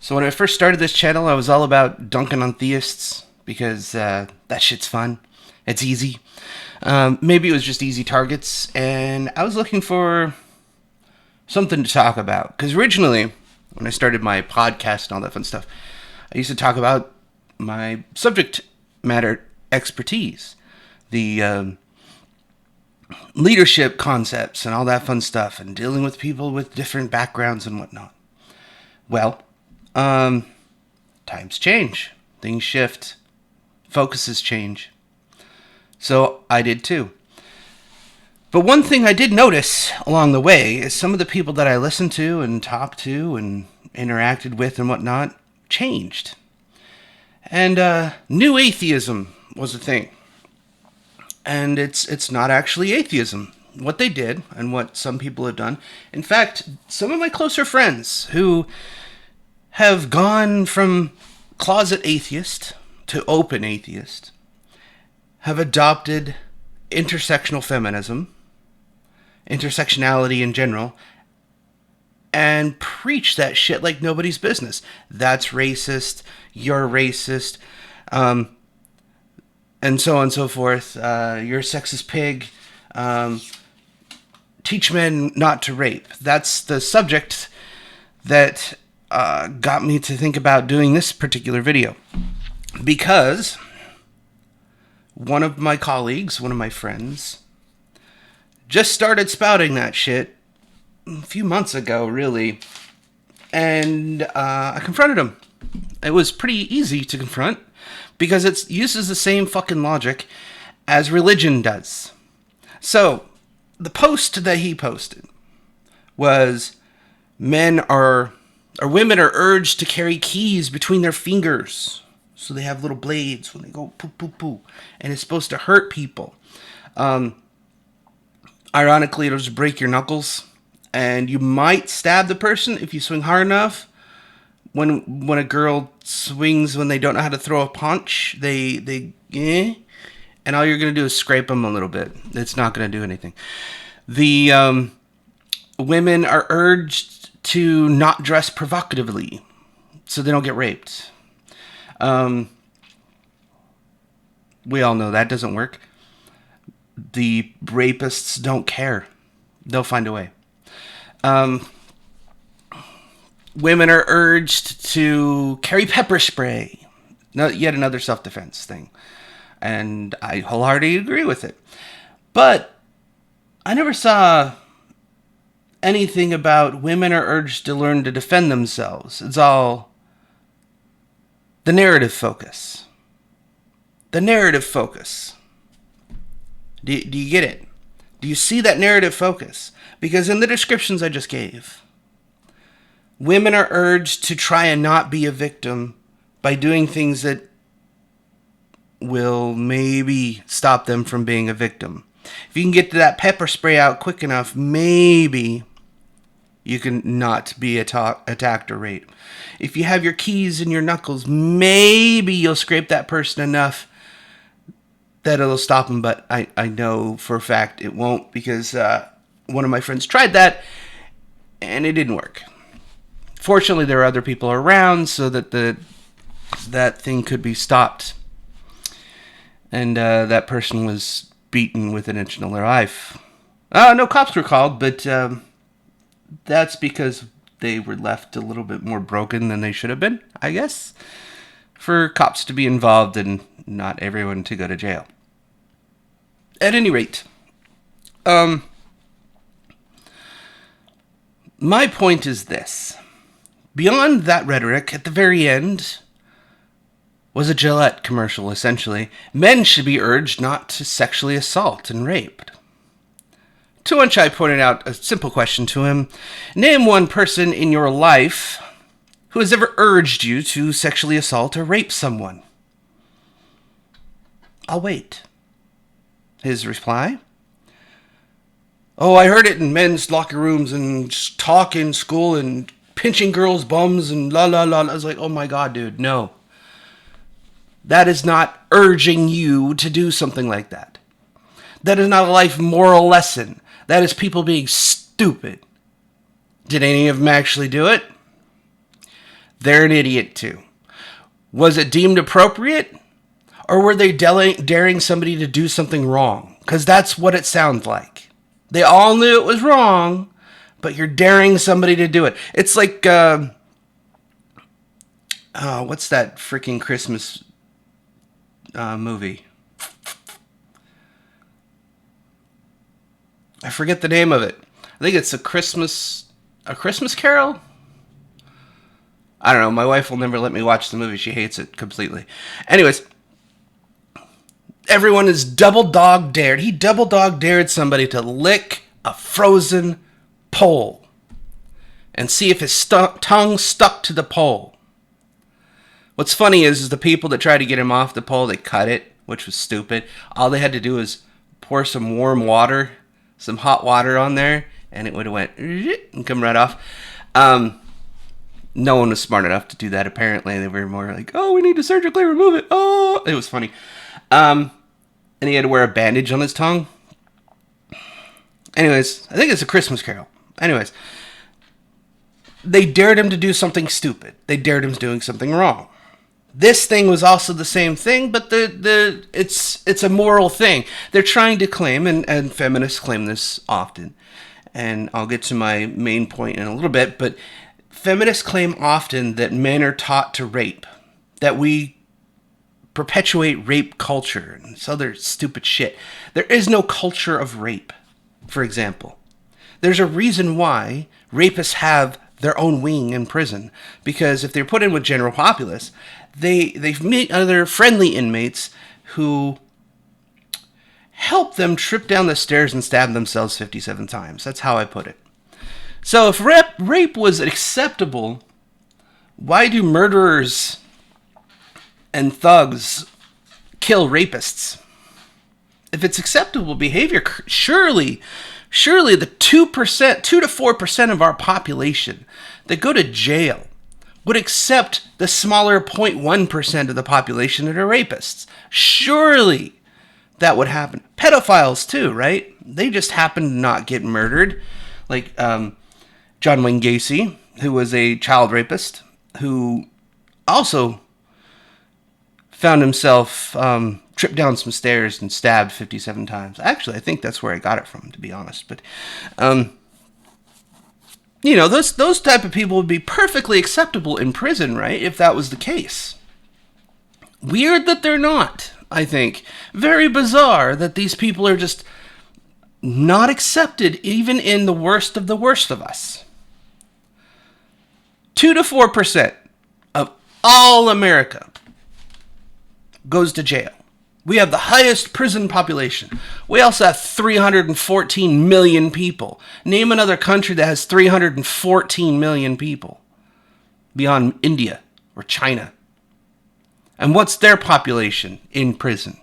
So when I first started this channel, I was all about dunking on theists because that shit's fun. It's easy. Maybe it was just easy targets, and I was looking for something to talk about. Because originally, when I started my podcast and all that fun stuff, I used to talk about my subject matter expertise, the leadership concepts and all that fun stuff, and dealing with people with different backgrounds and whatnot. Well, times change, things shift, focuses change. So I did too. But one thing I did notice along the way is some of the people that I listened to and talked to and interacted with and whatnot changed. And new atheism was a thing. And it's not actually atheism. What they did and what some people have done. In fact, some of my closer friends who have gone from closet atheist to open atheist have adopted intersectional feminism, intersectionality in general, and preach that shit like nobody's business. That's racist, you're racist, and so on and so forth. You're a sexist pig. Teach men not to rape. That's the subject that got me to think about doing this particular video. Because one of my colleagues, one of my friends, just started spouting that shit a few months ago, really. And I confronted him. It was pretty easy to confront because it uses the same fucking logic as religion does. So, the post that he posted was women are urged to carry keys between their fingers. So they have little blades when they go poo poo poo. And it's supposed to hurt people. Ironically, it'll just break your knuckles. And you might stab the person if you swing hard enough. When a girl swings when they don't know how to throw a punch, and all you're going to do is scrape them a little bit. It's not going to do anything. The women are urged to not dress provocatively so they don't get raped. We all know that doesn't work. The rapists don't care. They'll find a way. Women are urged to carry pepper spray. Yet another self-defense thing. And I wholeheartedly agree with it. But I never saw anything about women are urged to learn to defend themselves. It's all the narrative focus. The narrative focus. Do you get it? Do you see that narrative focus? Because in the descriptions I just gave, women are urged to try and not be a victim by doing things that will maybe stop them from being a victim. If you can get that pepper spray out quick enough, maybe you can not be attacked or raped. If you have your keys in your knuckles, maybe you'll scrape that person enough that it'll stop them. But I know for a fact it won't, because one of my friends tried that and it didn't work. Fortunately, there were other people around so that that thing could be stopped. And that person was beaten within an inch of their life. No cops were called, but that's because they were left a little bit more broken than they should have been, I guess, for cops to be involved and not everyone to go to jail. At any rate, my point is this. Beyond that rhetoric, at the very end, was a Gillette commercial, essentially. Men should be urged not to sexually assault and rape. To which I pointed out a simple question to him. Name one person in your life who has ever urged you to sexually assault or rape someone. I'll wait. His reply? Oh, I heard it in men's locker rooms and talk in school and pinching girls' bums and la la la. I was like, oh my God, dude, no. That is not urging you to do something like that. That is not a life moral lesson. That is people being stupid. Did any of them actually do it? they're an idiot too. Was it deemed appropriate? Or were they daring somebody to do something wrong? Because that's what it sounds like. They all knew it was wrong, but you're daring somebody to do it. It's like, what's that freaking Christmas movie? I forget the name of it. I think it's a Christmas Carol? I don't know. My wife will never let me watch the movie. She hates it completely. Anyways, everyone is double dog dared. He double dog dared somebody to lick a frozen pole and see if his tongue stuck to the pole. What's funny is the people that tried to get him off the pole, they cut it, which was stupid. All they had to do was pour some warm water, some hot water on there, and it would have went and come right off. No one was smart enough to do that, apparently. They were more like, oh, we need to surgically remove it. Oh, it was funny. And he had to wear a bandage on his tongue. Anyways, I think it's a Christmas Carol. Anyways, they dared him to do something stupid. They dared him to doing something wrong. This thing was also the same thing, but it's a moral thing. They're trying to claim, and feminists claim this often, and I'll get to my main point in a little bit, but feminists claim often that men are taught to rape, that we perpetuate rape culture and this other stupid shit. There is no culture of rape, for example. There's a reason why rapists have their own wing in prison, because if they're put in with general populace, they meet other friendly inmates who help them trip down the stairs and stab themselves 57 times. That's how I put it. So if rape was acceptable, why do murderers and thugs kill rapists? If it's acceptable behavior, surely the 2% to 4% of our population that go to jail would accept the smaller 0.1% of the population that are rapists. Surely that would happen. Pedophiles too, right? They just happen to not get murdered. Like John Wayne Gacy, who was a child rapist, who also found himself tripped down some stairs and stabbed 57 times. Actually, I think that's where I got it from, to be honest. But, those type of people would be perfectly acceptable in prison, right? If that was the case. Weird that they're not, I think. Very bizarre that these people are just not accepted even in the worst of us. 2 to 4% of all America goes to jail. We have the highest prison population. We also have 314 million people. Name another country that has 314 million people beyond India or China. And what's their population in prison?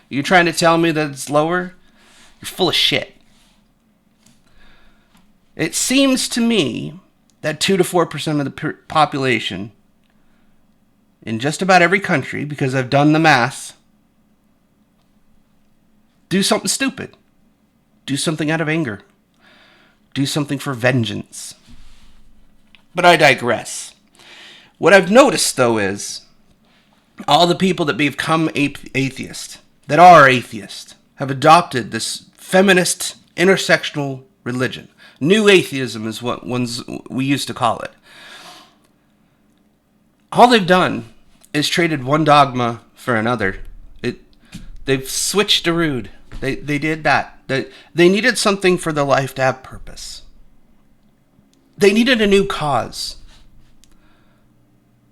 You're trying to tell me that it's lower? You're full of shit. It seems to me that 2 to 4% of the population in just about every country, because I've done the math, do something stupid. Do something out of anger. Do something for vengeance. But I digress. What I've noticed, though, is all the people that become atheist, that are atheist, have adopted this feminist intersectional religion. New atheism is what we used to call it. All they've done is traded one dogma for another. They've switched a rood. They did that. They needed something for their life to have purpose. They needed a new cause.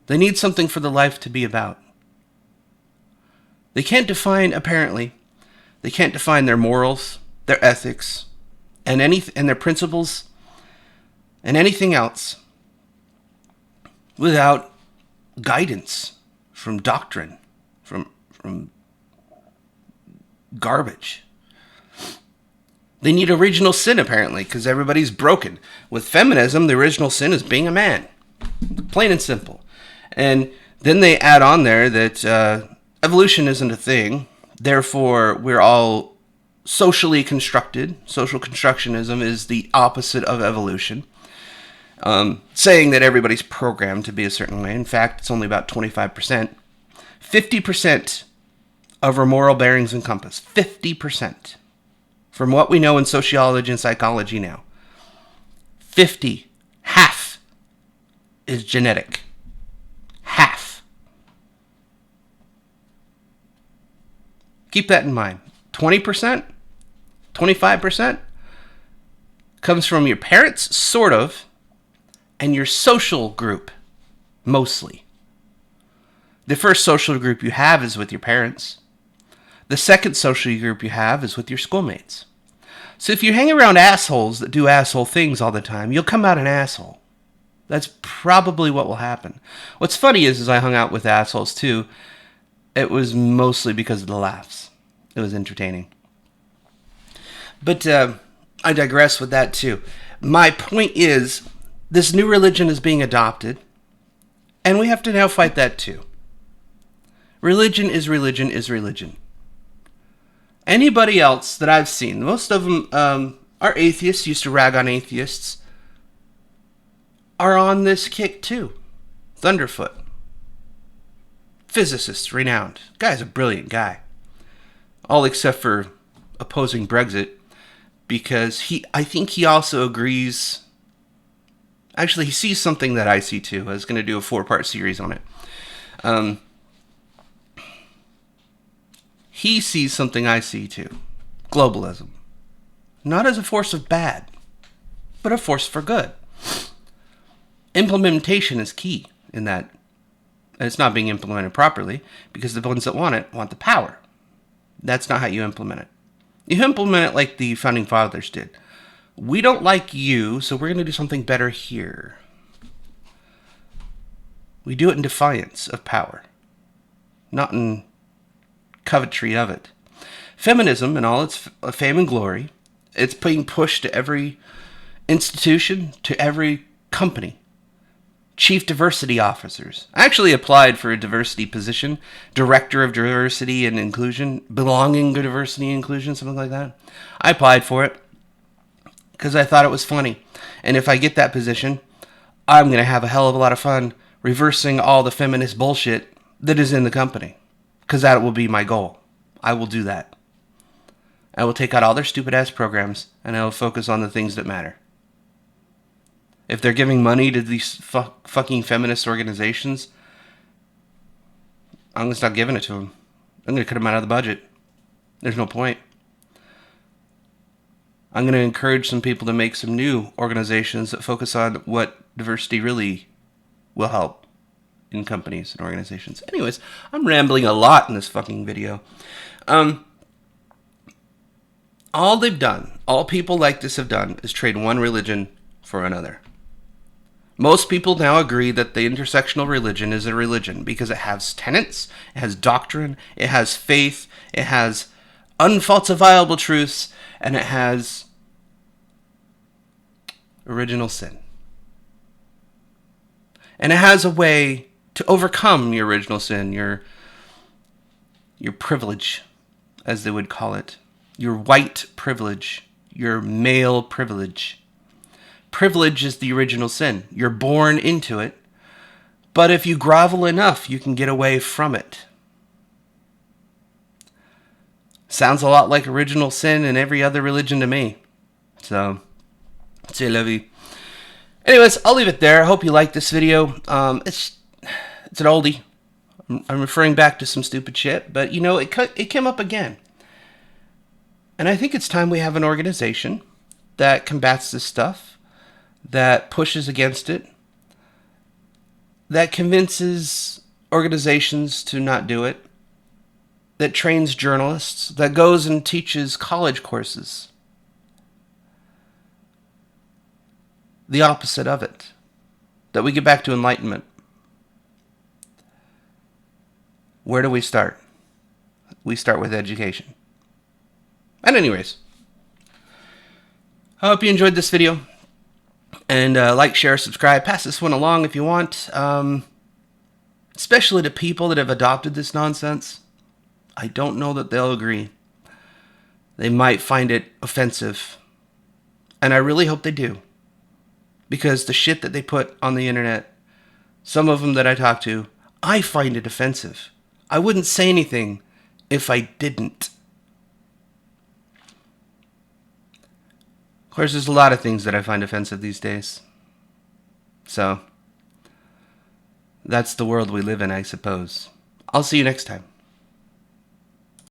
They need something for the life to be about. They can't define their morals, their ethics, and their principles, and anything else without guidance from doctrine, from garbage. They need original sin, apparently, because everybody's broken. With feminism, the original sin is being a man. Plain and simple. And then they add on there that evolution isn't a thing. Therefore, we're all socially constructed. Social constructionism is the opposite of evolution. saying that everybody's programmed to be a certain way. In fact, it's only about 25%. 50% of our moral bearings and compass. 50%. From what we know in sociology and psychology now. 50. Half is genetic. Half. Keep that in mind. 20%, 25% comes from your parents, sort of, and your social group, mostly. The first social group you have is with your parents. The second social group you have is with your schoolmates. So if you hang around assholes that do asshole things all the time, you'll come out an asshole. That's probably what will happen. What's funny is I hung out with assholes too. It was mostly because of the laughs. It was entertaining. But I digress with that too. My point is, this new religion is being adopted, and we have to now fight that too. Religion is religion is religion. Anybody else that I've seen, most of them are atheists, used to rag on atheists, are on this kick too. Thunderfoot. Physicist, renowned. Guy's a brilliant guy. All except for opposing Brexit, because I think he also agrees. Actually, he sees something that I see too. I was going to do a 4-part series on it. He sees something I see too. Globalism. Not as a force of bad, but a force for good. Implementation is key in that. And it's not being implemented properly because the ones that want it want the power. That's not how you implement it. You implement it like the Founding Fathers did. We don't like you, so we're going to do something better here. We do it in defiance of power, not in covetry of it. Feminism, in all its fame and glory, it's being pushed to every institution, to every company. Chief diversity officers. I actually applied for a diversity position, director of diversity and inclusion, belonging to diversity and inclusion, something like that. I applied for it because I thought it was funny. And if I get that position, I'm going to have a hell of a lot of fun reversing all the feminist bullshit that is in the company. Because that will be my goal. I will do that. I will take out all their stupid ass programs and I will focus on the things that matter. If they're giving money to these fucking feminist organizations, I'm going to stop giving it to them. I'm going to cut them out of the budget. There's no point. I'm going to encourage some people to make some new organizations that focus on what diversity really will help in companies and organizations. Anyways, I'm rambling a lot in this fucking video. All they've done, all people like this have done, is trade one religion for another. Most people now agree that the intersectional religion is a religion because it has tenets, it has doctrine, it has faith, it has unfalsifiable truths, and it has original sin. And it has a way to overcome your original sin, your privilege, as they would call it, your white privilege, your male privilege. Privilege is the original sin. You're born into it, but if you grovel enough, you can get away from it. Sounds a lot like original sin in every other religion to me. So, c'est la vie. Anyways, I'll leave it there. I hope you liked this video. It's an oldie. I'm referring back to some stupid shit, but you know, it came up again. And I think it's time we have an organization that combats this stuff, that pushes against it, that convinces organizations to not do it, that trains journalists, that goes and teaches college courses. The opposite of it. That we get back to enlightenment. Where do we start? We start with education. And anyways, I hope you enjoyed this video. And like, share, subscribe. Pass this one along if you want. Especially to people that have adopted this nonsense. I don't know that they'll agree. They might find it offensive. And I really hope they do. because the shit that they put on the internet, some of them that I talk to, I find it offensive. I wouldn't say anything if I didn't. Of course, there's a lot of things that I find offensive these days. So, that's the world we live in, I suppose. I'll see you next time.